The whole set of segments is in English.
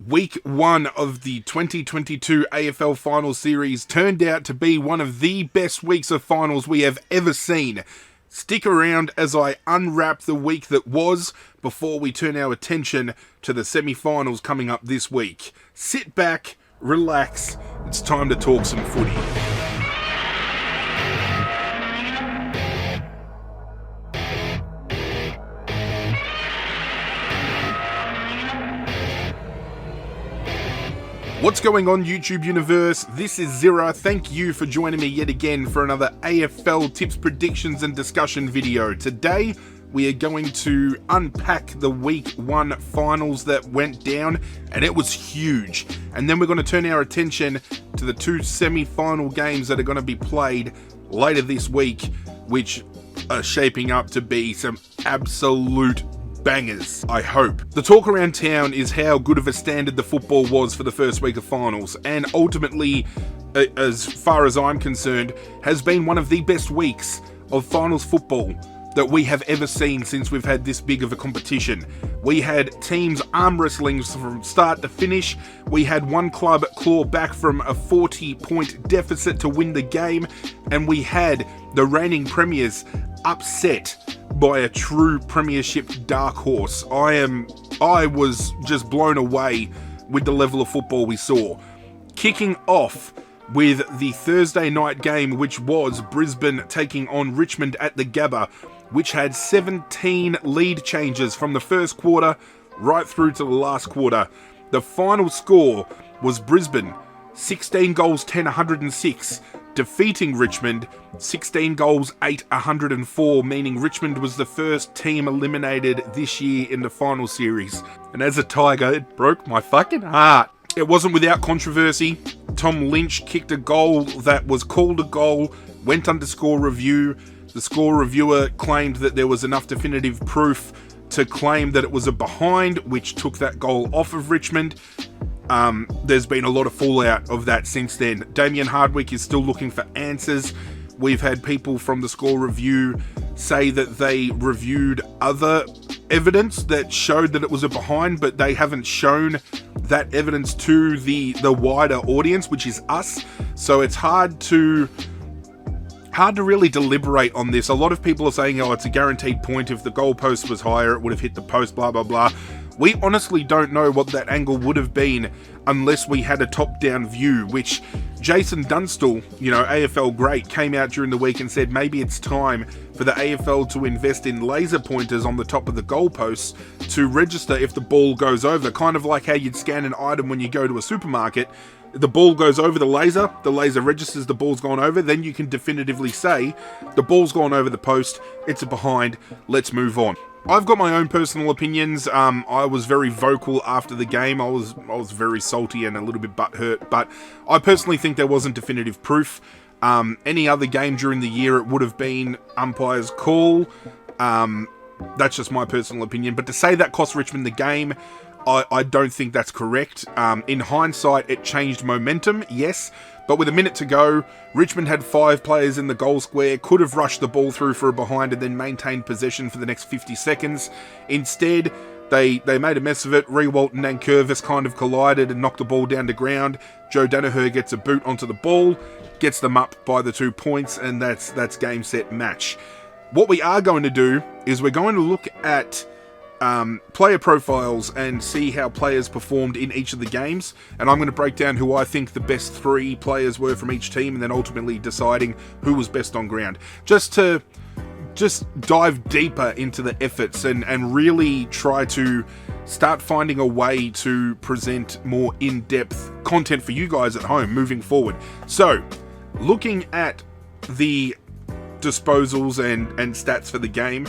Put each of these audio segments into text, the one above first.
Week 1 of the 2022 AFL Finals Series turned out to be one of the best weeks of finals we have ever seen. Stick around as I unwrap the week that was before we turn our attention to the semi-finals coming up this week. Sit back, relax, it's time to talk some footy. What's going on, YouTube universe? This is Zirra. Thank you for joining me yet again for another AFL tips, predictions and discussion video. Today we are going to unpack the week 1 finals that went down, and it was huge. And then we're going to turn our attention to the 2 semi-final games that are going to be played later this week, which are shaping up to be some absolute bangers, I hope. The talk around town is how good of a standard the football was for the first week of finals, and ultimately, as far as I'm concerned, has been one of the best weeks of finals football that we have ever seen since we've had this big of a competition. We had teams arm wrestling from start to finish. We had one club claw back from a 40-point deficit to win the game, and we had the reigning premiers upset by a true premiership dark horse. I was just blown away with the level of football we saw. Kicking off with the Thursday night game, which was Brisbane taking on Richmond at the Gabba, which had 17 lead changes from the first quarter right through to the last quarter. The final score was Brisbane 16 goals 10 106, defeating Richmond 16 goals 8 104, meaning Richmond was the first team eliminated this year in the final series. And as a Tiger, it broke my fucking heart. It wasn't without controversy. Tom Lynch kicked a goal that was called a goal, went under score review. The score reviewer claimed that there was enough definitive proof to claim that it was a behind, which took that goal off of Richmond. There's been a lot of fallout of that since then. Damien Hardwick is still looking for answers. We've had people from the score review say that they reviewed other evidence that showed that it was a behind, but they haven't shown that evidence to the wider audience, which is us. So it's hard to really deliberate on this. A lot of people are saying, oh, it's a guaranteed point. If the goalpost was higher, it would have hit the post, blah, blah, blah. We honestly don't know what that angle would have been unless we had a top-down view, which Jason Dunstall, AFL great, came out during the week and said maybe it's time for the AFL to invest in laser pointers on the top of the goalposts to register if the ball goes over, kind of like how you'd scan an item when you go to a supermarket. The ball goes over the laser registers the ball's gone over, then you can definitively say the ball's gone over the post, it's a behind, let's move on. I've got my own personal opinions. I was very vocal after the game. I was very salty and a little bit butthurt, but I personally think there wasn't definitive proof. Any other game during the year, it would have been umpire's call. That's just my personal opinion. But to say that cost Richmond the game, I don't think that's correct. In hindsight, it changed momentum, yes. But with a minute to go, Richmond had 5 players in the goal square, could have rushed the ball through for a behind and then maintained possession for the next 50 seconds. Instead, they made a mess of it. Rewalt and Nankervis kind of collided and knocked the ball down to ground. Joe Danaher gets a boot onto the ball, gets them up by the 2 points, and that's game, set, match. What we are going to do is we're going to look at player profiles and see how players performed in each of the games, and I'm going to break down who I think the best 3 players were from each team, and then ultimately deciding who was best on ground, just to dive deeper into the efforts and really try to start finding a way to present more in-depth content for you guys at home moving forward. So looking at the disposals and stats for the game,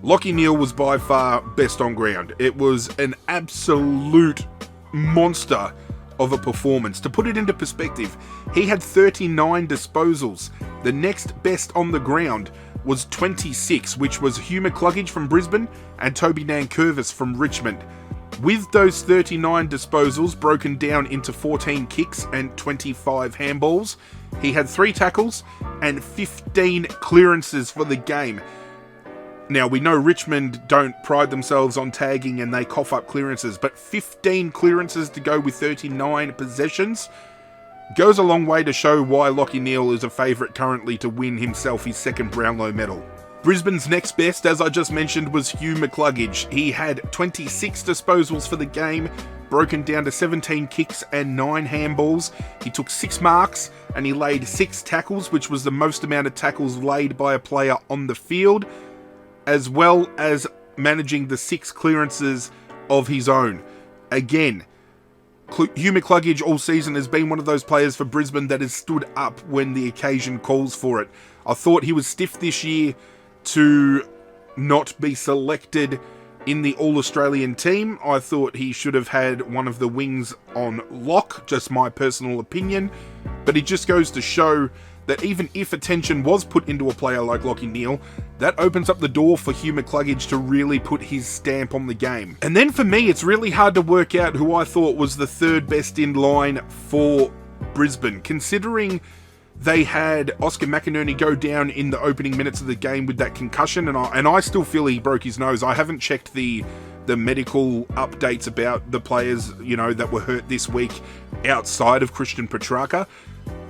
Lachie Neale was by far best on ground. It was an absolute monster of a performance. To put it into perspective, he had 39 disposals. The next best on the ground was 26, which was Hugh McCluggage from Brisbane and Toby Nankervis from Richmond. With those 39 disposals broken down into 14 kicks and 25 handballs, he had 3 tackles and 15 clearances for the game. Now, we know Richmond don't pride themselves on tagging and they cough up clearances, but 15 clearances to go with 39 possessions goes a long way to show why Lachie Neale is a favourite currently to win himself his second Brownlow medal. Brisbane's next best, as I just mentioned, was Hugh McCluggage. He had 26 disposals for the game, broken down to 17 kicks and 9 handballs. He took 6 marks and he laid 6 tackles, which was the most amount of tackles laid by a player on the field, as well as managing the 6 clearances of his own. Again, Hugh McCluggage all season has been one of those players for Brisbane that has stood up when the occasion calls for it. I thought he was stiff this year to not be selected in the All-Australian team. I thought he should have had one of the wings on lock, just my personal opinion. But it just goes to show that even if attention was put into a player like Lachie Neale, that opens up the door for Hugh McCluggage to really put his stamp on the game. And then for me, it's really hard to work out who I thought was the third best in line for Brisbane, considering they had Oscar McInerney go down in the opening minutes of the game with that concussion, and I still feel he broke his nose. I haven't checked the medical updates about the players, that were hurt this week outside of Christian Petrarca,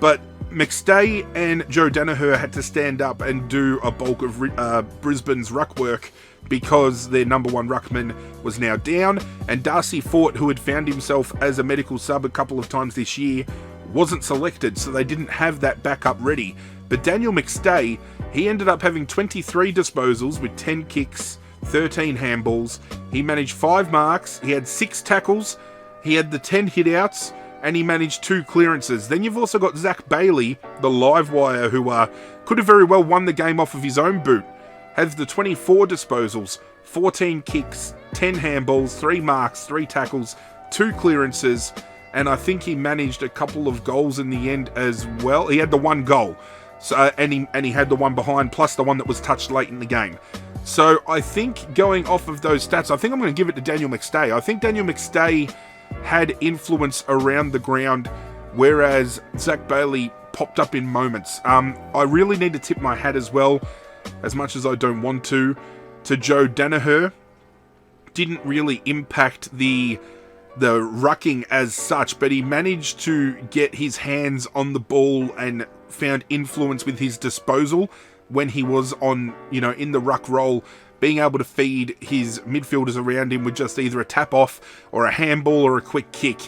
but McStay and Joe Danaher had to stand up and do a bulk of Brisbane's ruck work because their number one ruckman was now down, and Darcy Fort, who had found himself as a medical sub a couple of times this year, wasn't selected, so they didn't have that backup ready. But Daniel McStay, he ended up having 23 disposals with 10 kicks, 13 handballs. He managed 5 marks, he had 6 tackles, he had the 10 hit-outs, and he managed 2 clearances. Then you've also got Zach Bailey, the live wire, who could have very well won the game off of his own boot. Has the 24 disposals, 14 kicks, 10 handballs, 3 marks, 3 tackles, 2 clearances, and I think he managed a couple of goals in the end as well. He had the 1 goal, so and he had the one behind, plus the one that was touched late in the game. So I think going off of those stats, I think I'm going to give it to Daniel McStay. I think Daniel McStay had influence around the ground, whereas Zach Bailey popped up in moments. I really need to tip my hat as well, as much as I don't want to Joe Danaher. Didn't really impact the rucking as such, but he managed to get his hands on the ball and found influence with his disposal when he was on, in the ruck role, being able to feed his midfielders around him with just either a tap off or a handball or a quick kick.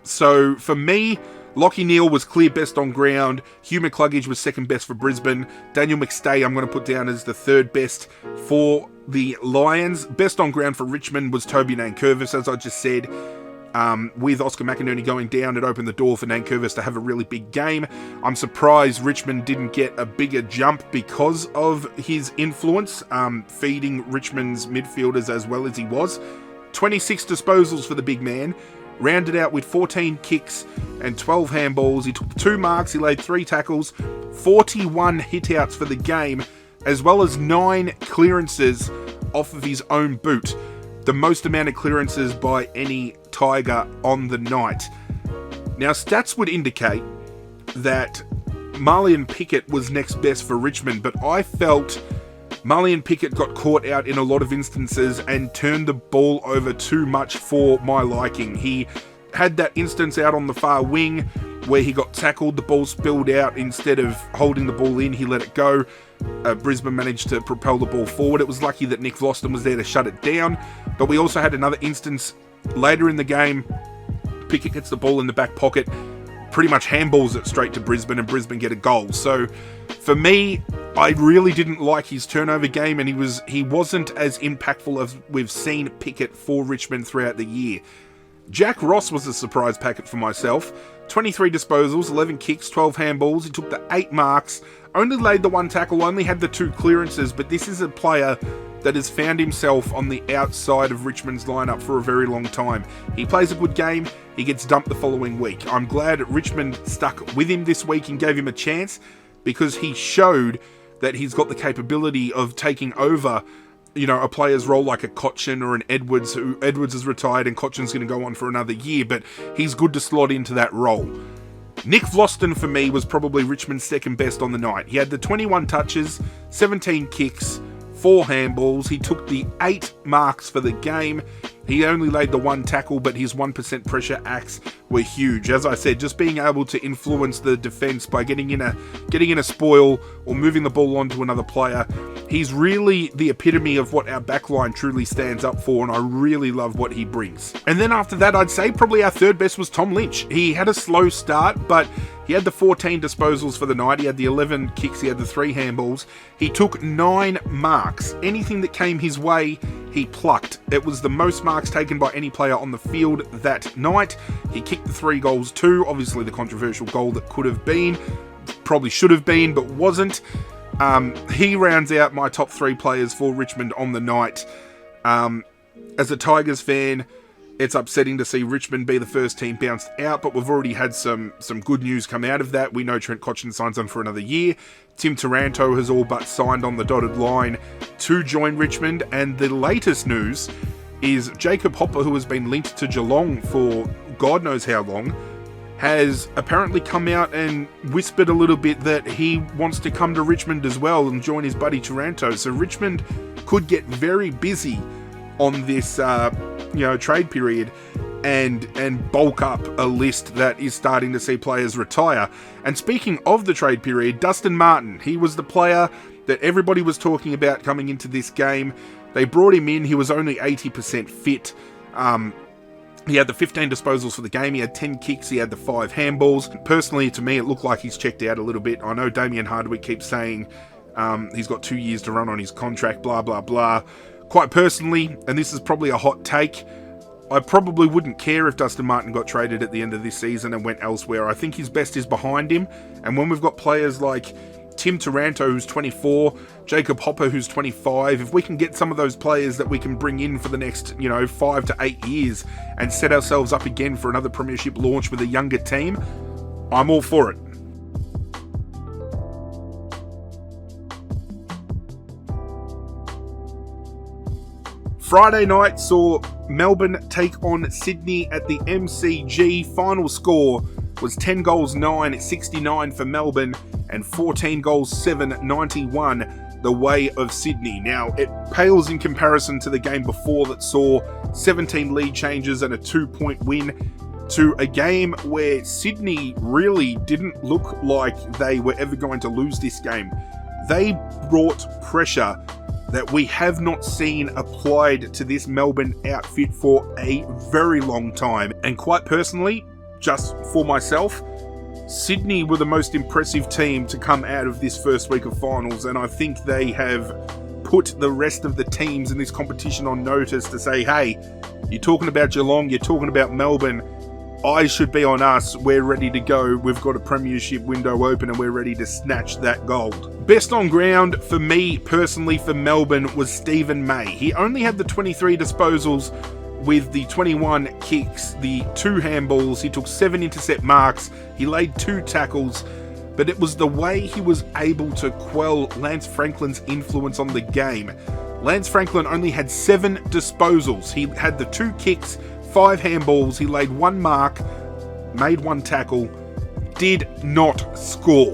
So for me, Lachie Neale was clear best on ground. Hugh McCluggage was second best for Brisbane. Daniel McStay I'm going to put down as the third best for the Lions. Best on ground for Richmond was Toby Nankervis, as I just said. With Oscar McInerney going down, it opened the door for Nankervis to have a really big game. I'm surprised Richmond didn't get a bigger jump because of his influence, feeding Richmond's midfielders as well as he was. 26 disposals for the big man. Rounded out with 14 kicks and 12 handballs. He took 2 marks, he laid 3 tackles, 41 hit-outs for the game, as well as 9 clearances off of his own boot. The most amount of clearances by any Tiger on the night. Now, stats would indicate that Marlion Pickett was next best for Richmond, but I felt Marlion Pickett got caught out in a lot of instances and turned the ball over too much for my liking. He had that instance out on the far wing where he got tackled, the ball spilled out. Instead of holding the ball in, he let it go. Brisbane managed to propel the ball forward. It was lucky that Nick Vlosten was there to shut it down, but we also had another instance later in the game. Pickett gets the ball in the back pocket, pretty much handballs it straight to Brisbane, and Brisbane get a goal. So for me, I really didn't like his turnover game, and he wasn't as impactful as we've seen Pickett for Richmond throughout the year. Jack Ross was a surprise packet for myself. 23 disposals, 11 kicks, 12 handballs. He took the 8 marks, only laid the 1 tackle, only had the 2 clearances, but this is a player that has found himself on the outside of Richmond's lineup for a very long time. He plays a good game, he gets dumped the following week. I'm glad Richmond stuck with him this week and gave him a chance, because he showed that he's got the capability of taking over, a player's role like a Cotchin or an Edwards, who Edwards is retired and Cotchin's going to go on for another year, but he's good to slot into that role. Nick Vlosten, for me, was probably Richmond's second best on the night. He had the 21 touches, 17 kicks, 4 handballs. He took the 8 marks for the game. He only laid the 1 tackle, but his 1% pressure acts were huge. As I said, just being able to influence the defense by getting in a spoil or moving the ball on to another player. He's really the epitome of what our backline truly stands up for, and I really love what he brings. And then after that, I'd say probably our third best was Tom Lynch. He had a slow start, but he had the 14 disposals for the night. He had the 11 kicks. He had the 3 handballs. He took 9 marks. Anything that came his way, he plucked. It was the most marks taken by any player on the field that night. He kicked the 3 goals too. Obviously the controversial goal that could have been, probably should have been, but wasn't. He rounds out my top 3 players for Richmond on the night. As a Tigers fan, it's upsetting to see Richmond be the first team bounced out, but we've already had some good news come out of that. We know Trent.cornell signs on for another year. Tim Taranto has all but signed on the dotted line to join Richmond, and the latest news is Jacob Hopper, who has been linked to Geelong for God knows how long, has apparently come out and whispered a little bit that he wants to come to Richmond as well and join his buddy Taranto. So Richmond could get very busy on this trade period and bulk up a list that is starting to see players retire. And speaking of the trade period, Dustin Martin, he was the player that everybody was talking about coming into this game. They brought him in. He was only 80% fit. He had the 15 disposals for the game. He had 10 kicks. He had the 5 handballs. Personally, to me, it looked like he's checked out a little bit. I know Damien Hardwick keeps saying he's got 2 years to run on his contract, blah, blah, blah. Quite personally, and this is probably a hot take, I probably wouldn't care if Dustin Martin got traded at the end of this season and went elsewhere. I think his best is behind him. And when we've got players like Tim Taranto, who's 24, Jacob Hopper, who's 25, if we can get some of those players that we can bring in for the next, 5 to 8 years and set ourselves up again for another premiership launch with a younger team, I'm all for it. Friday night saw Melbourne take on Sydney at the MCG. Final score was 10 goals 9, 69 for Melbourne, and 14 goals 7, 91 the way of Sydney. Now, it pales in comparison to the game before that saw 17 lead changes and a 2-point win, to a game where Sydney really didn't look like they were ever going to lose this game. They brought pressure that we have not seen applied to this Melbourne outfit for a very long time. And quite personally, just for myself, Sydney were the most impressive team to come out of this first week of finals, and I think they have put the rest of the teams in this competition on notice to say, hey, you're talking about Geelong, you're talking about Melbourne, eyes should be on us, we're ready to go, we've got a premiership window open and we're ready to snatch that gold. Best on ground for me personally for Melbourne was Stephen May. He only had the 23 disposals with the 21 kicks, the 2 handballs, he took 7 intercept marks, he laid 2 tackles, but it was the way he was able to quell Lance Franklin's influence on the game. Lance Franklin only had 7 disposals. He had the 2 kicks, 5 handballs, he laid 1 mark, made 1 tackle, did not score.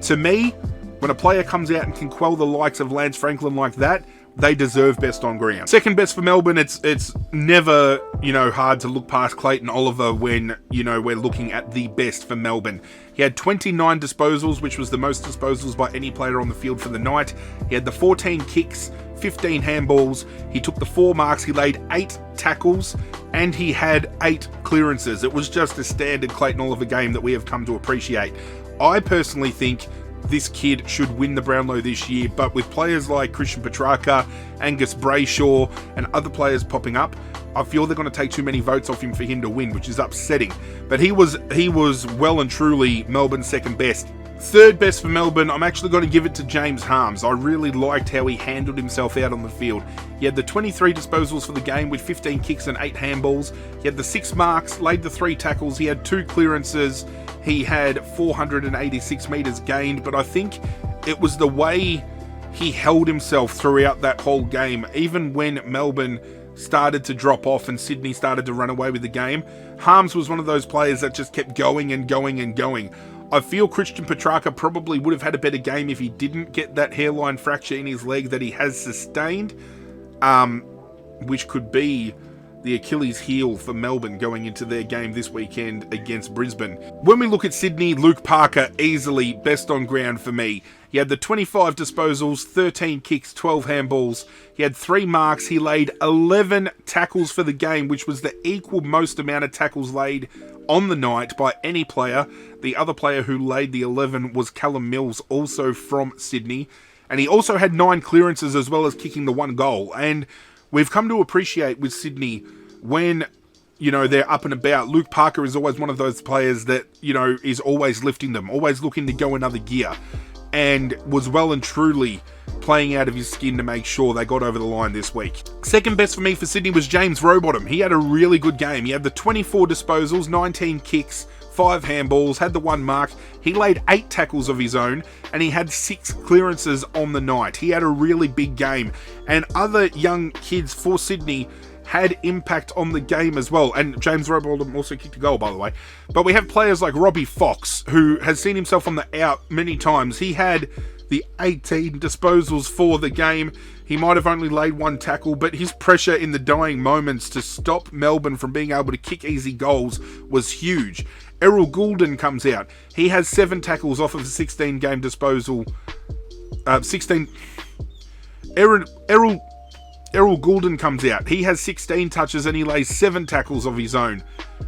To me, when a player comes out and can quell the likes of Lance Franklin like that, they deserve best on ground. Second best for Melbourne, it's never, hard to look past Clayton Oliver when, we're looking at the best for Melbourne. He had 29 disposals, which was the most disposals by any player on the field for the night. He had the 14 kicks, 15 handballs, he took the 4 marks, he laid 8 tackles, and he had 8 clearances. It was just a standard Clayton Oliver game that we have come to appreciate. I personally think this kid should win the Brownlow this year, but with players like Christian Petrarca, Angus Brayshaw, and other players popping up, I feel they're going to take too many votes off him for him to win, which is upsetting. But he was well and truly Melbourne's second best. Third best for Melbourne, I'm actually going to give it to James Harmes. I really liked how he handled himself out on the field. He had the 23 disposals for the game with 15 kicks and 8 handballs. He had the 6 marks, laid the 3 tackles, he had 2 clearances, he had 486 metres gained, but I think it was the way he held himself throughout that whole game. Even when Melbourne started to drop off and Sydney started to run away with the game, Harmes was one of those players that just kept going and going and going. I feel Christian Petrarca probably would have had a better game if he didn't get that hairline fracture in his leg that he has sustained, which could be the Achilles heel for Melbourne going into their game this weekend against Brisbane. When we look at Sydney, Luke Parker, easily best on ground for me. He had the 25 disposals, 13 kicks, 12 handballs. He had 3 marks. He laid 11 tackles for the game, which was the equal most amount of tackles laid on the night by any player. The other player who laid the 11 was Callum Mills, also from Sydney. And he also had 9 clearances as well as kicking the 1 goal. And we've come to appreciate with Sydney when, you know, they're up and about. Luke Parker is always one of those players that, you know, is always lifting them, always looking to go another gear, and was well and truly playing out of his skin to make sure they got over the line this week. Second best for me for Sydney was James Rowbottom. He had a really good game. He had the 24 disposals, 19 kicks, 5 handballs, had the 1 mark. He laid 8 tackles of his own, and he had 6 clearances on the night. He had a really big game. And other young kids for Sydney had impact on the game as well. And James Rowbottom also kicked a goal, by the way. But we have players like Robbie Fox, who has seen himself on the out many times. He had the 18 disposals for the game. He might have only laid 1 tackle, but his pressure in the dying moments to stop Melbourne from being able to kick easy goals was huge. Errol Goulden comes out. He has 7 tackles off of a 16-game disposal. Errol Goulden comes out. He has 16 touches and he lays 7 tackles of his own.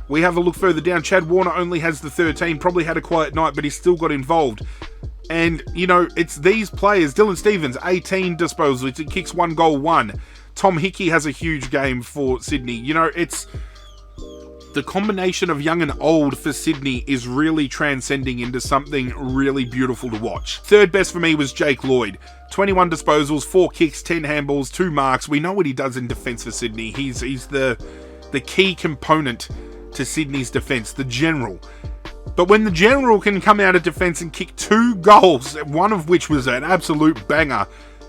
We have a look further down. Chad Warner only has the 13. Probably had a quiet night, but he still got involved. And, you know, it's these players. Dylan Stevens, 18 disposals. He kicks 1 goal, 1. Tom Hickey has a huge game for Sydney. You know, it's the combination of young and old for Sydney is really transcending into something really beautiful to watch. Third best for me was Jake Lloyd. 21 disposals, 4 kicks, 10 handballs, 2 marks. We know what he does in defence for Sydney. He's the key component to Sydney's defence, the general. But when the general can come out of defence and kick 2 goals, one of which was an absolute banger,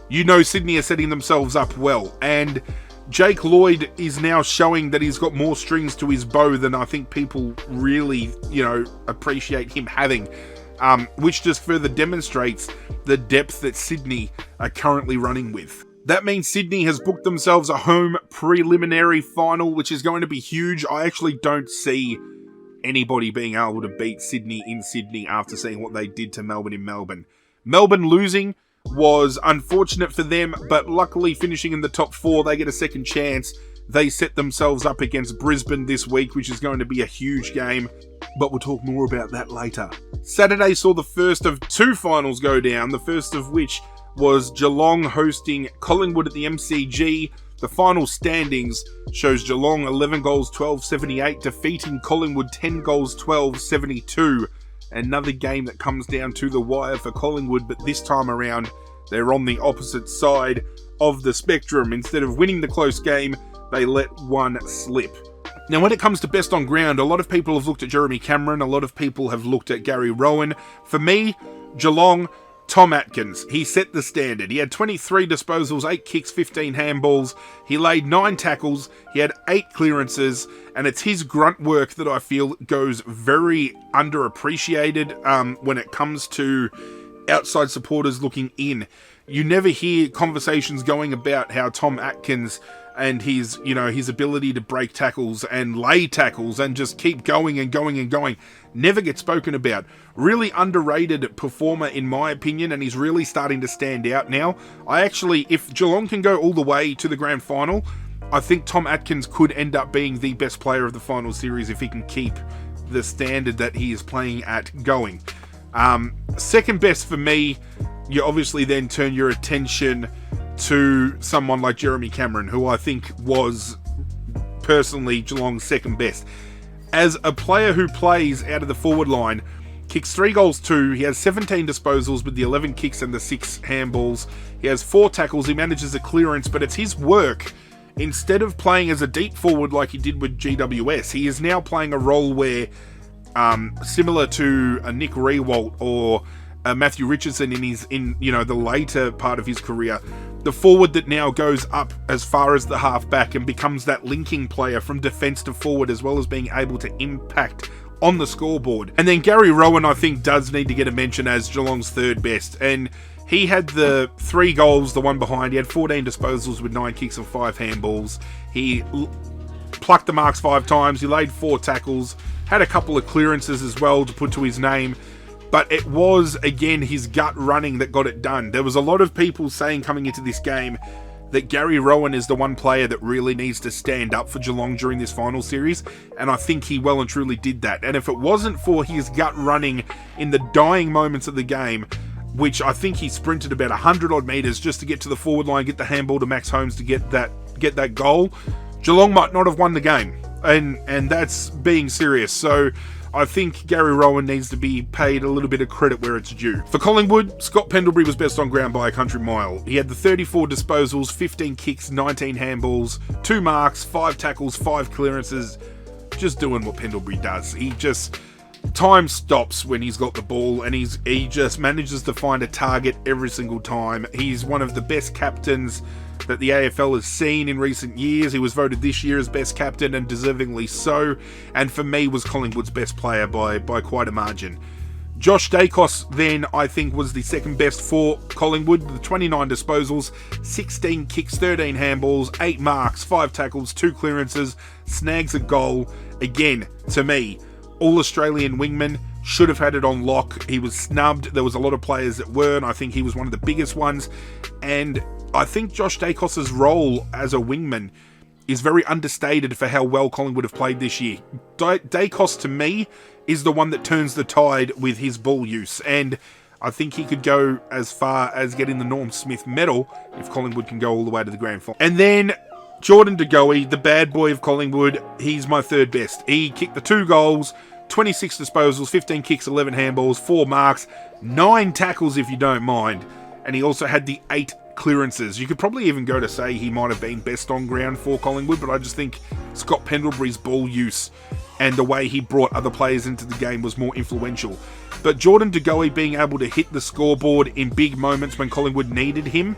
you know Sydney are setting themselves up well. And Jake Lloyd is now showing that he's got more strings to his bow than I think people really, you know, appreciate him having, which just further demonstrates the depth that Sydney are currently running with. That means Sydney has booked themselves a home preliminary final, which is going to be huge. I actually don't see anybody being able to beat Sydney in Sydney after seeing what they did to Melbourne in Melbourne. Melbourne losing was unfortunate for them, but luckily finishing in the top 4, they get a second chance. They set themselves up against Brisbane this week, which is going to be a huge game, but we'll talk more about that later. Saturday saw the first of 2 finals go down, the first of which was Geelong hosting Collingwood at the MCG. The final standings shows Geelong 11 goals, 12-78, defeating Collingwood 10 goals, 12-72. Another game that comes down to the wire for Collingwood, but this time around, they're on the opposite side of the spectrum. Instead of winning the close game, they let one slip. Now, when it comes to best on ground, a lot of people have looked at Jeremy Cameron, a lot of people have looked at Gary Rowan. For me, Geelong, Tom Atkins. He set the standard. He had 23 disposals, 8 kicks, 15 handballs. He laid 9 tackles. He had 8 clearances. And it's his grunt work that I feel goes very underappreciated when it comes to outside supporters looking in. You never hear conversations going about how Tom Atkins and his ability to break tackles and lay tackles and just keep going and going and going never gets spoken about. Really underrated performer in my opinion, and he's really starting to stand out now. If Geelong can go all the way to the grand final, I think Tom Atkins could end up being the best player of the final series if he can keep the standard that he is playing at going. Second best for me, you obviously then turn your attention to someone like Jeremy Cameron, who I think was personally Geelong's second best. As a player who plays out of the forward line, kicks 3 goals, 2. He has 17 disposals with the 11 kicks and the 6 handballs. He has 4 tackles. He manages a clearance, but it's his work. Instead of playing as a deep forward like he did with GWS, he is now playing a role where, similar to a Nick Riewoldt or Matthew Richardson in the later part of his career, the forward that now goes up as far as the half back and becomes that linking player from defence to forward, as well as being able to impact on the scoreboard. And then Gary Rowan, I think, does need to get a mention as Geelong's third best. And he had the 3 goals, the one behind. He had 14 disposals with 9 kicks and 5 handballs. He plucked the marks 5 times. He laid 4 tackles. Had a couple of clearances as well to put to his name. But it was, again, his gut running that got it done. There was a lot of people saying coming into this game that Gary Rowan is the one player that really needs to stand up for Geelong during this final series, and I think he well and truly did that. And if it wasn't for his gut running in the dying moments of the game, which I think he sprinted about 100 odd metres just to get to the forward line, get the handball to Max Holmes to get that goal, Geelong might not have won the game, and that's being serious. So I think Gary Rowan needs to be paid a little bit of credit where it's due. For Collingwood, Scott Pendlebury was best on ground by a country mile. He had the 34 disposals, 15 kicks, 19 handballs, 2 marks, 5 tackles, 5 clearances. Just doing what Pendlebury does. Time stops when he's got the ball, and he just manages to find a target every single time. He's one of the best captains that the AFL has seen in recent years. He was voted this year as best captain, and deservingly so, and for me was Collingwood's best player by quite a margin. Josh Dacos then, I think, was the second best for Collingwood, with 29 disposals, 16 kicks, 13 handballs, 8 marks, 5 tackles, 2 clearances, snags a goal. Again, to me, all-Australian wingman, should have had it on lock. He was snubbed. There was a lot of players that weren't. I think he was one of the biggest ones, and I think Josh Dacos' role as a wingman is very understated for how well Collingwood have played this year. Dacos, to me, is the one that turns the tide with his ball use, and I think he could go as far as getting the Norm Smith medal if Collingwood can go all the way to the grand final. And then Jordan De Goey, the bad boy of Collingwood, he's my third best. He kicked the 2 goals, 26 disposals, 15 kicks, 11 handballs, 4 marks, 9 tackles if you don't mind, and he also had the 8 clearances. You could probably even go to say he might have been best on ground for Collingwood, but I just think Scott Pendlebury's ball use and the way he brought other players into the game was more influential. But Jordan De Goey being able to hit the scoreboard in big moments when Collingwood needed him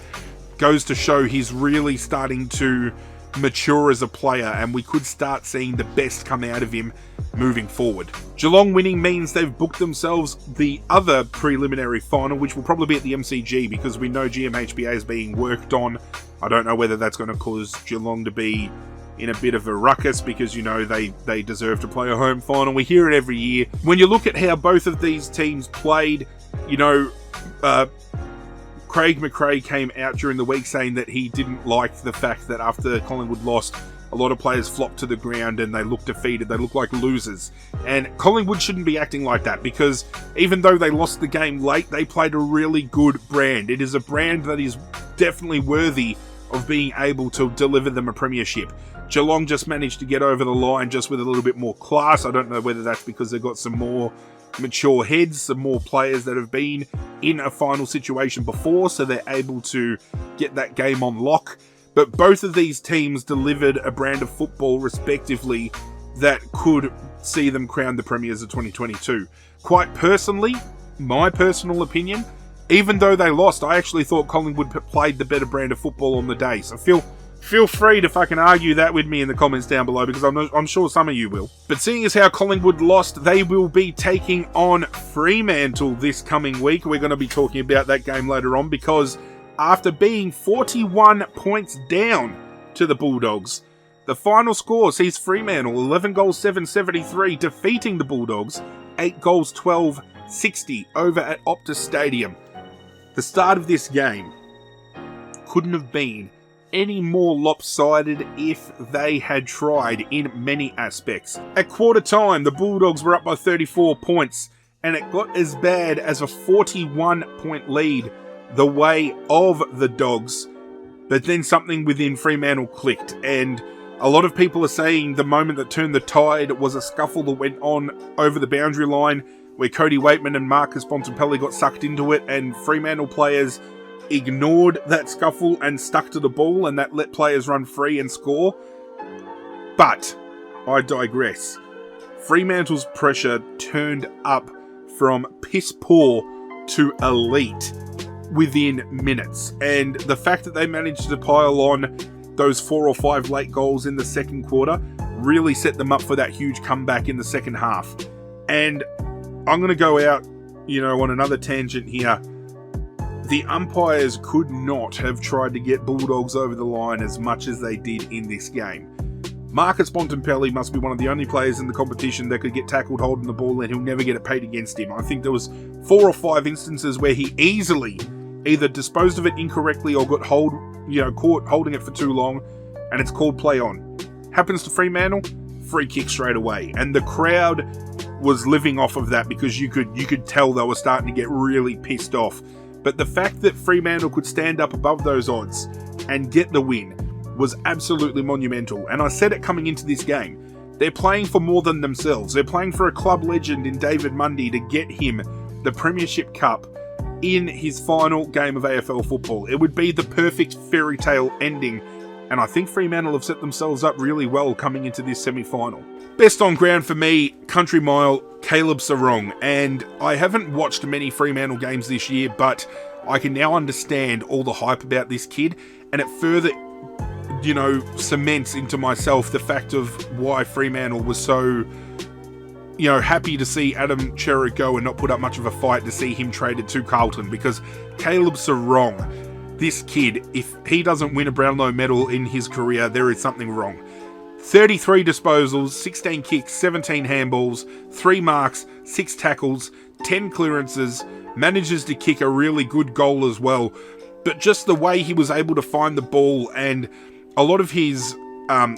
goes to show he's really starting to mature as a player, and we could start seeing the best come out of him moving forward. Geelong winning means they've booked themselves the other preliminary final, which will probably be at the MCG, because we know GMHBA is being worked on. I don't know whether that's going to cause Geelong to be in a bit of a ruckus, because, you know, they deserve to play a home final. We hear it every year. When you look at how both of these teams played, you know, Craig McRae came out during the week saying that he didn't like the fact that after Collingwood lost, a lot of players flopped to the ground and they looked defeated. They looked like losers. And Collingwood shouldn't be acting like that, because even though they lost the game late, they played a really good brand. It is a brand that is definitely worthy of being able to deliver them a premiership. Geelong just managed to get over the line just with a little bit more class. I don't know whether that's because they've got some more mature heads, some more players that have been in a final situation before, so they're able to get that game on lock. But both of these teams delivered a brand of football respectively that could see them crown the premiers of 2022. Quite personally, my personal opinion, even though they lost, I actually thought Collingwood played the better brand of football on the day. So feel free to fucking argue that with me in the comments down below, because I'm sure some of you will. But seeing as how Collingwood lost, they will be taking on Fremantle this coming week. We're going to be talking about that game later on, because after being 41 points down to the Bulldogs, the final score sees Fremantle 11 goals 7-73 defeating the Bulldogs 8 goals 12-60 over at Optus Stadium. The start of this game couldn't have been any more lopsided if they had tried in many aspects. At quarter time, the Bulldogs were up by 34 points, and it got as bad as a 41-point lead the way of the Dogs. But then something within Fremantle clicked, and a lot of people are saying the moment that turned the tide was a scuffle that went on over the boundary line, where Cody Waitman and Marcus Bontempelli got sucked into it, and Fremantle players ignored that scuffle and stuck to the ball, and that let players run free and score. But I digress. Fremantle's pressure turned up from piss poor to elite within minutes, and the fact that they managed to pile on those 4 or 5 late goals in the second quarter really set them up for that huge comeback in the second half. And I'm going to go out, on another tangent here. The umpires could not have tried to get Bulldogs over the line as much as they did in this game. Marcus Bontempelli must be one of the only players in the competition that could get tackled holding the ball and he'll never get it paid against him. I think there was 4 or 5 instances where he easily either disposed of it incorrectly or got caught holding it for too long, and it's called play on. Happens to Fremantle, free kick straight away. And the crowd was living off of that because you could tell they were starting to get really pissed off. But the fact that Fremantle could stand up above those odds and get the win was absolutely monumental. And I said it coming into this game. They're playing for more than themselves. They're playing for a club legend in David Mundy to get him the Premiership Cup in his final game of AFL football. It would be the perfect fairy tale ending. And I think Fremantle have set themselves up really well coming into this semi-final. Best on ground for me, country mile, Caleb Serong. And I haven't watched many Fremantle games this year, but I can now understand all the hype about this kid. And it further, cements into myself the fact of why Fremantle was so, happy to see Adam Cerra go and not put up much of a fight to see him traded to Carlton. Because Caleb Serong, this kid, if he doesn't win a Brownlow medal in his career, there is something wrong. 33 disposals, 16 kicks, 17 handballs, 3 marks, 6 tackles, 10 clearances, manages to kick a really good goal as well. But just the way he was able to find the ball, and a lot of his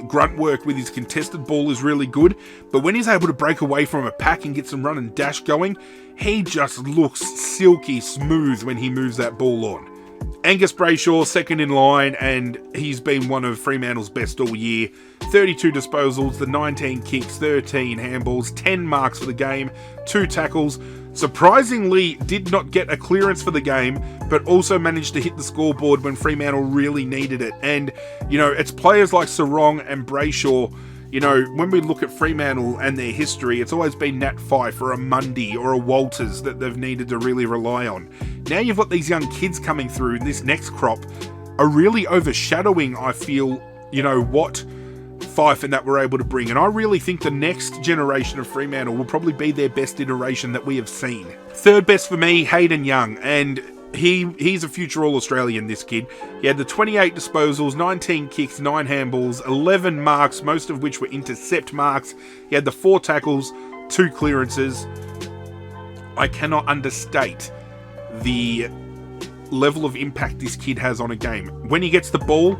grunt work with his contested ball is really good. But when he's able to break away from a pack and get some run and dash going, he just looks silky smooth when he moves that ball on. Angus Brayshaw, second in line, and he's been one of Fremantle's best all year. 32 disposals, the 19 kicks, 13 handballs, 10 marks for the game, 2 tackles. Surprisingly, did not get a clearance for the game, but also managed to hit the scoreboard when Fremantle really needed it. And, it's players like Serong and Brayshaw. When we look at Fremantle and their history, it's always been Nat Fyfe or a Mundy or a Walters that they've needed to really rely on. Now you've got these young kids coming through in this next crop are really overshadowing, I feel, what Fyfe and that were able to bring. And I really think the next generation of Fremantle will probably be their best iteration that we have seen. Third best for me, Hayden Young. And he's a future All-Australian, this kid. He had the 28 disposals, 19 kicks, 9 handballs, 11 marks, most of which were intercept marks. He had the 4 tackles, 2 clearances. I cannot understate the level of impact this kid has on a game. When he gets the ball,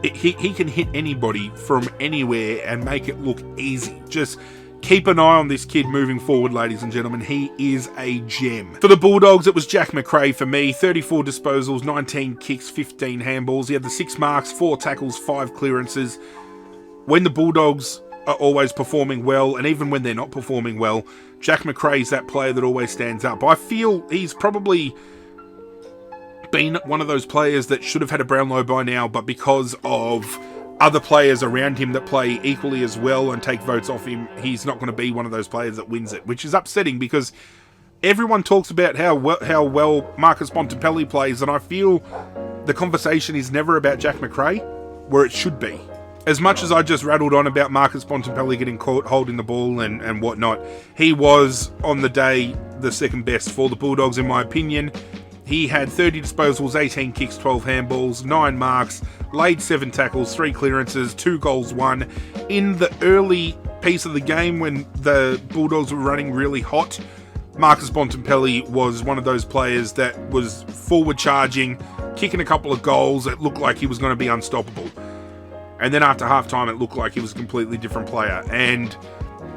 he can hit anybody from anywhere and make it look easy. Just keep an eye on this kid moving forward, ladies and gentlemen. He is a gem. For the Bulldogs, it was Jack Macrae for me. 34 disposals, 19 kicks, 15 handballs. He had the 6 marks, 4 tackles, 5 clearances. When the Bulldogs are always performing well, and even when they're not performing well, Jack Macrae's that player that always stands up. I feel he's probably been one of those players that should have had a Brownlow by now, but because of other players around him that play equally as well and take votes off him, he's not going to be one of those players that wins it, which is upsetting because everyone talks about how well Marcus Bontempelli plays, and I feel the conversation is never about Jack Macrae, where it should be. As much as I just rattled on about Marcus Bontempelli getting caught holding the ball and whatnot, he was, on the day, the second best for the Bulldogs, in my opinion. He had 30 disposals, 18 kicks, 12 handballs, 9 marks, laid 7 tackles, 3 clearances, 2 goals, 1. In the early piece of the game when the Bulldogs were running really hot, Marcus Bontempelli was one of those players that was forward charging, kicking a couple of goals. It looked like he was going to be unstoppable. And then after halftime, it looked like he was a completely different player. And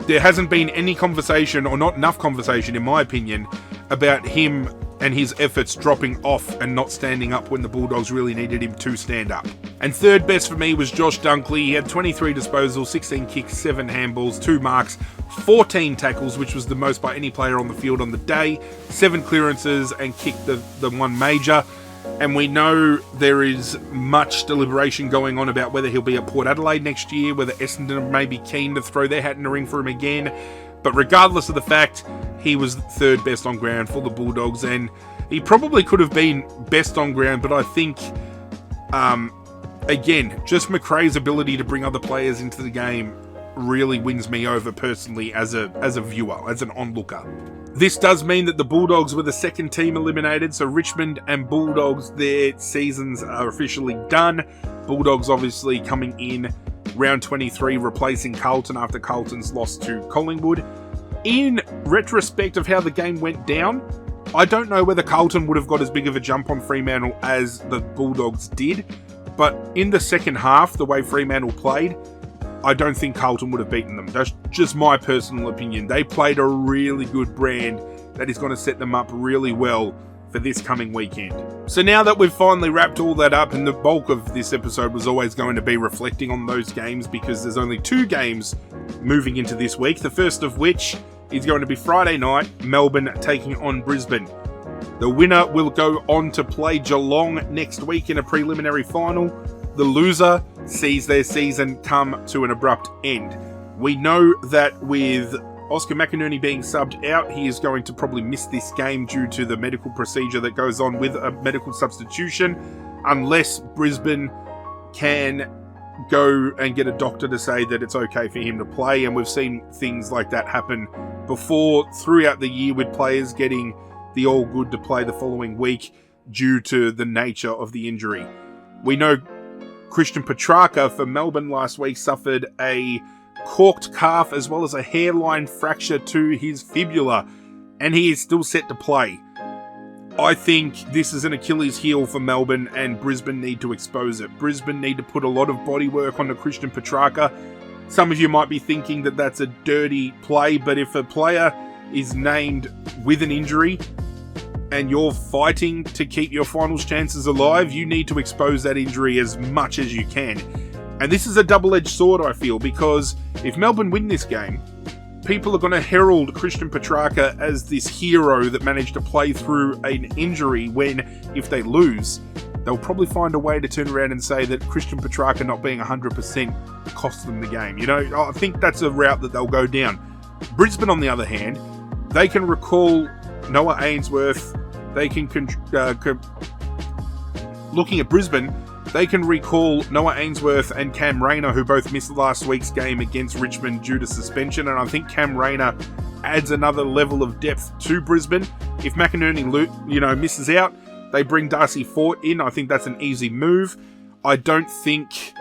there hasn't been any conversation, or not enough conversation, in my opinion, about him and his efforts dropping off and not standing up when the Bulldogs really needed him to stand up. And third best for me was Josh Dunkley. He had 23 disposals, 16 kicks, 7 handballs, 2 marks, 14 tackles, which was the most by any player on the field on the day, 7 clearances, and kicked the 1 major. And we know there is much deliberation going on about whether he'll be at Port Adelaide next year, whether Essendon may be keen to throw their hat in the ring for him again. But regardless of the fact, he was third best on ground for the Bulldogs, and he probably could have been best on ground, but I think, again, just Macrae's ability to bring other players into the game really wins me over personally as a viewer, as an onlooker. This does mean that the Bulldogs were the second team eliminated, so Richmond and Bulldogs, their seasons are officially done. Bulldogs obviously coming in round 23, replacing Carlton after Carlton's loss to Collingwood. In retrospect of how the game went down, I don't know whether Carlton would have got as big of a jump on Fremantle as the Bulldogs did, but in the second half, the way Fremantle played, I don't think Carlton would have beaten them. That's just my personal opinion. They played a really good brand that is going to set them up really well for this coming weekend. So now that we've finally wrapped all that up, and the bulk of this episode was always going to be reflecting on those games because there's only 2 games moving into this week, the first of which is going to be Friday night, Melbourne taking on Brisbane. The winner will go on to play Geelong next week in a preliminary final. The loser sees their season come to an abrupt end. We know that with Oscar McInerney being subbed out, he is going to probably miss this game due to the medical procedure that goes on with a medical substitution, unless Brisbane can go and get a doctor to say that it's okay for him to play. And we've seen things like that happen before throughout the year with players getting the all good to play the following week due to the nature of the injury. We know Christian Petrarca for Melbourne last week suffered a corked calf as well as a hairline fracture to his fibula, and he is still set to play. I think this is an Achilles heel for Melbourne, and Brisbane need to expose it. Brisbane need to put a lot of body work onto Christian Petrarca. Some of you might be thinking that that's a dirty play, but if a player is named with an injury and you're fighting to keep your finals chances alive, you need to expose that injury as much as you can. And this is a double-edged sword, I feel, because if Melbourne win this game, people are going to herald Christian Petrarca as this hero that managed to play through an injury when, if they lose, they'll probably find a way to turn around and say that Christian Petrarca not being 100% cost them the game. You know, I think that's a route that they'll go down. Brisbane, on the other hand, they can recall Noah Ainsworth. They can looking at Brisbane, they can recall Noah Ainsworth and Cam Rayner, who both missed last week's game against Richmond due to suspension, and I think Cam Rayner adds another level of depth to Brisbane. If McInerney, misses out, they bring Darcy Fort in. I think that's an easy move. I don't think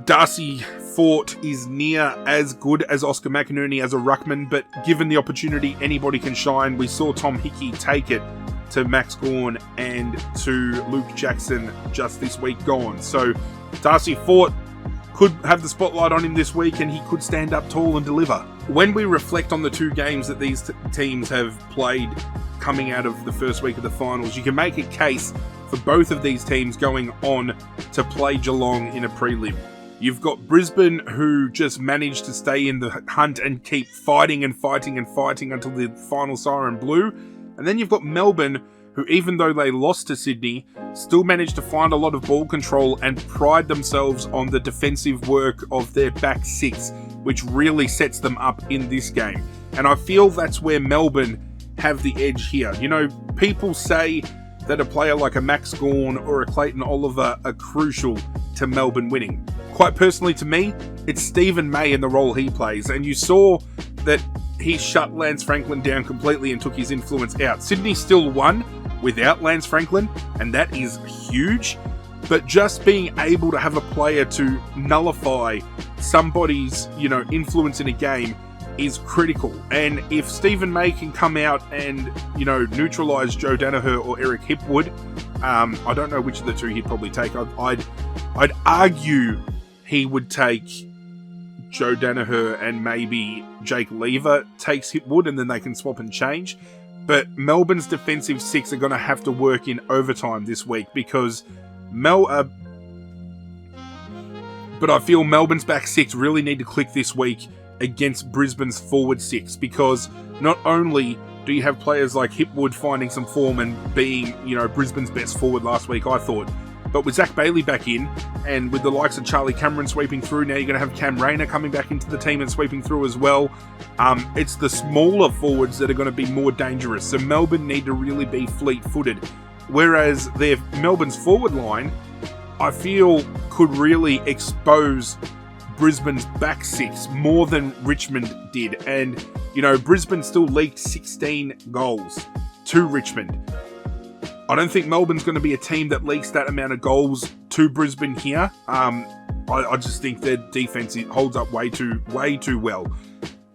Darcy Fort is near as good as Oscar McInerney as a ruckman, but given the opportunity, anybody can shine. We saw Tom Hickey take it to Max Gawn and to Luke Jackson just this week gone. So Darcy Fort could have the spotlight on him this week, and he could stand up tall and deliver. When we reflect on the 2 games that these teams have played coming out of the first week of the finals, you can make a case for both of these teams going on to play Geelong in a prelim. You've got Brisbane, who just managed to stay in the hunt and keep fighting and fighting and fighting until the final siren blew. And then you've got Melbourne, who, even though they lost to Sydney, still managed to find a lot of ball control and pride themselves on the defensive work of their back 6, which really sets them up in this game. And I feel that's where Melbourne have the edge here. You know, people say that a player like a Max Gawn or a Clayton Oliver are crucial to Melbourne winning. Quite personally to me, it's Stephen May in the role he plays, and you saw that he shut Lance Franklin down completely and took his influence out. Sydney still won without Lance Franklin, and that is huge, but just being able to have a player to nullify somebody's, influence in a game is critical. And if Stephen May can come out and, neutralise Joe Danaher or Eric Hipwood, I don't know which of the 2 he'd probably take. I'd argue he would take Joe Danaher and maybe Jake Lever takes Hipwood, and then they can swap and change. But Melbourne's defensive 6 are going to have to work in overtime this week because but I feel Melbourne's back 6 really need to click this week against Brisbane's forward 6, because not only do you have players like Hipwood finding some form and being, Brisbane's best forward last week, I thought, but with Zach Bailey back in, and with the likes of Charlie Cameron sweeping through, now you're going to have Cam Rayner coming back into the team and sweeping through as well. It's the smaller forwards that are going to be more dangerous. So Melbourne need to really be fleet-footed. Whereas Melbourne's forward line, I feel, could really expose Brisbane's back six more than Richmond did. And, you know, Brisbane still leaked 16 goals to Richmond. I don't think Melbourne's going to be a team that leaks that amount of goals to Brisbane here. I just think their defense holds up way too well.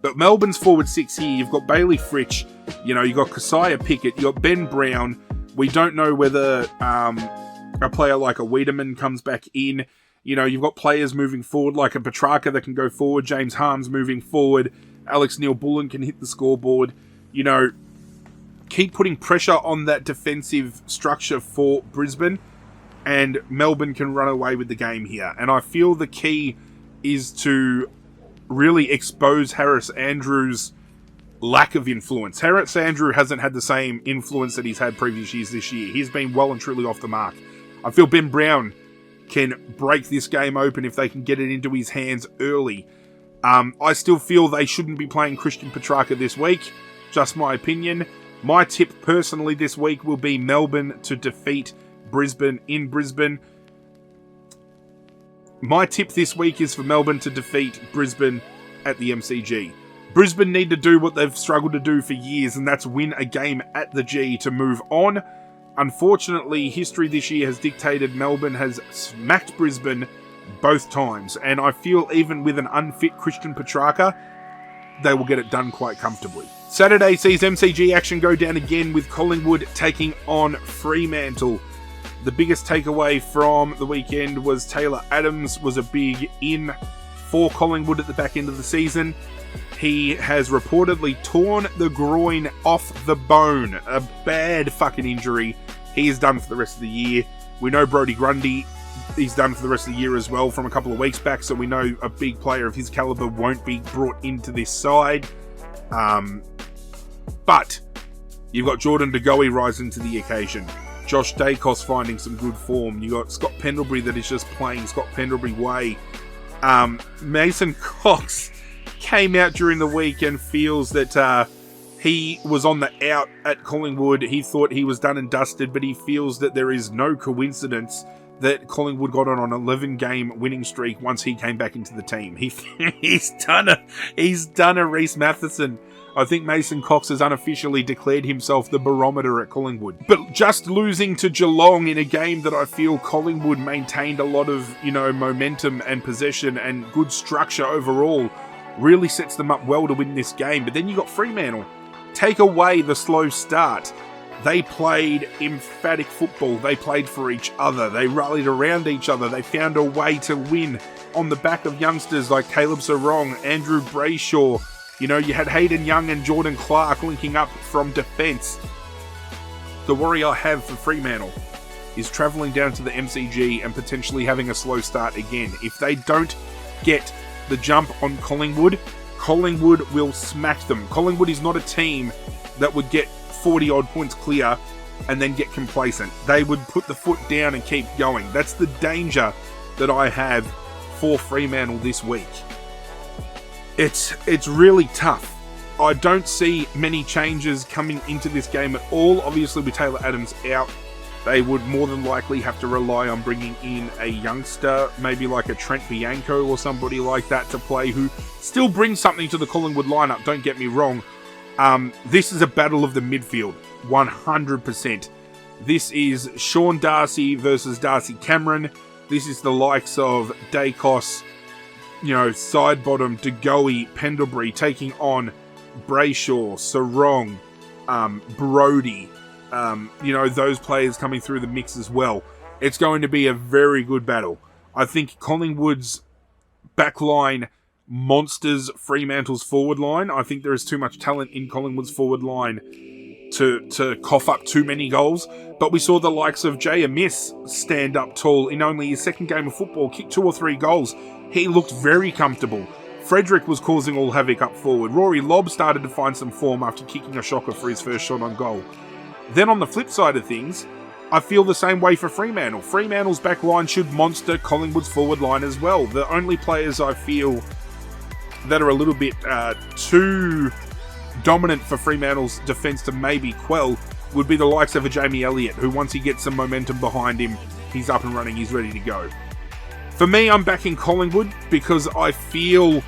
But Melbourne's forward six here, you've got Bailey Fritsch, you know, you've got Keziah Pickett, you've got Ben Brown. We don't know whether a player like a Wiedemann comes back in. You know, you've got players moving forward like a Petrarca that can go forward, James Harmes moving forward, Alex Neil-Bullen can hit the scoreboard. You know, keep putting pressure on that defensive structure for Brisbane, and Melbourne can run away with the game here. And I feel the key is to really expose Harris Andrews' lack of influence. Harris Andrews hasn't had the same influence that he's had previous years this year. He's been well and truly off the mark. I feel Ben Brown can break this game open if they can get it into his hands early. I still feel they shouldn't be playing Christian Petrarca this week. Just my opinion. My tip personally this week will be Melbourne to defeat Brisbane in Brisbane. My tip this week is for Melbourne to defeat Brisbane at the MCG. Brisbane need to do what they've struggled to do for years, and that's win a game at the G to move on. Unfortunately, history this year has dictated Melbourne has smacked Brisbane both times, and I feel even with an unfit Christian Petrarca, they will get it done quite comfortably. Saturday sees MCG action go down again with Collingwood taking on Fremantle. The biggest takeaway from the weekend was Taylor Adams was a big in for Collingwood at the back end of the season. He has reportedly torn the groin off the bone. A bad fucking injury. He is done for the rest of the year. We know Brodie Grundy, he's done for the rest of the year as well from a couple of weeks back, so we know a big player of his caliber won't be brought into this side. But you've got Jordan De Goey rising to the occasion. Josh Dacos finding some good form. You got Scott Pendlebury that is just playing Scott Pendlebury way. Mason Cox came out during the week and feels that he was on the out at Collingwood. He thought he was done and dusted, but he feels that there is no coincidence that Collingwood got on an 11-game winning streak once he came back into the team. He's done a Reece Matheson. I think Mason Cox has unofficially declared himself the barometer at Collingwood. But just losing to Geelong in a game that I feel Collingwood maintained a lot of, you know, momentum and possession and good structure overall really sets them up well to win this game. But then you got Fremantle. Take away the slow start. They played emphatic football. They played for each other. They rallied around each other. They found a way to win on the back of youngsters like Caleb Sarong, Andrew Brayshaw. You know, you had Hayden Young and Jordan Clark linking up from defence. The worry I have for Fremantle is travelling down to the MCG and potentially having a slow start again. If they don't get the jump on Collingwood, Collingwood will smack them. Collingwood is not a team that would get 40-odd points clear and then get complacent. They would put the foot down and keep going. That's the danger that I have for Fremantle this week. It's really tough. I don't see many changes coming into this game at all. Obviously, with Taylor Adams out, they would more than likely have to rely on bringing in a youngster, maybe like a Trent Bianco or somebody like that to play, who still brings something to the Collingwood lineup, don't get me wrong. This is a battle of the midfield, 100%. This is Sean Darcy versus Darcy Cameron. This is the likes of Dacos, you know, Sidebottom, De Goey, Pendlebury taking on Brayshaw, Sarong, Brodie. You know, those players coming through the mix as well. It's going to be a very good battle. I think Collingwood's backline monsters Fremantle's forward line. I think there is too much talent in Collingwood's forward line to cough up too many goals. But we saw the likes of Jay Amiss stand up tall in only his second game of football, kick 2 or 3 goals. He looked very comfortable. Frederick was causing all havoc up forward. Rory Lobb started to find some form after kicking a shocker for his first shot on goal. Then on the flip side of things, I feel the same way for Fremantle. Fremantle's back line should monster Collingwood's forward line as well. The only players I feel that are a little bit too dominant for Fremantle's defence to maybe quell would be the likes of a Jamie Elliott, who once he gets some momentum behind him, he's up and running, he's ready to go. For me, I'm backing Collingwood because I feel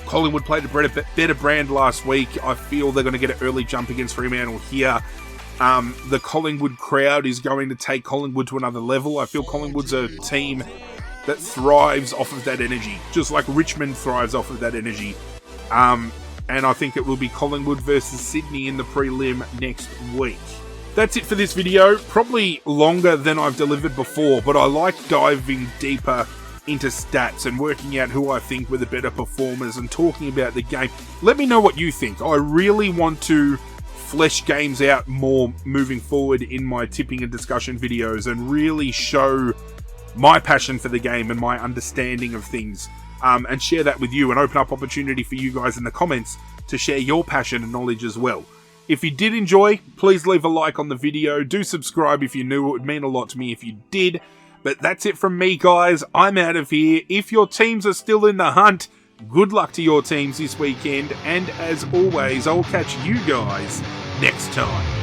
Collingwood played a better brand last week. I feel they're going to get an early jump against Fremantle here. The Collingwood crowd is going to take Collingwood to another level. I feel Collingwood's a team that thrives off of that energy, just like Richmond thrives off of that energy. And I think it will be Collingwood versus Sydney in the prelim next week. That's it for this video. Probably longer than I've delivered before, but I like diving deeper into stats and working out who I think were the better performers and talking about the game. Let me know what you think. I really want to flesh games out more moving forward in my tipping and discussion videos and really show my passion for the game and my understanding of things, and share that with you and open up opportunity for you guys in the comments to share your passion and knowledge as well. If you did enjoy, please leave a like on the video. Do subscribe if you're new. It would mean a lot to me if you did. But that's it from me, guys. I'm out of here. If your teams are still in the hunt, good luck to your teams this weekend. And as always, I'll catch you guys next time.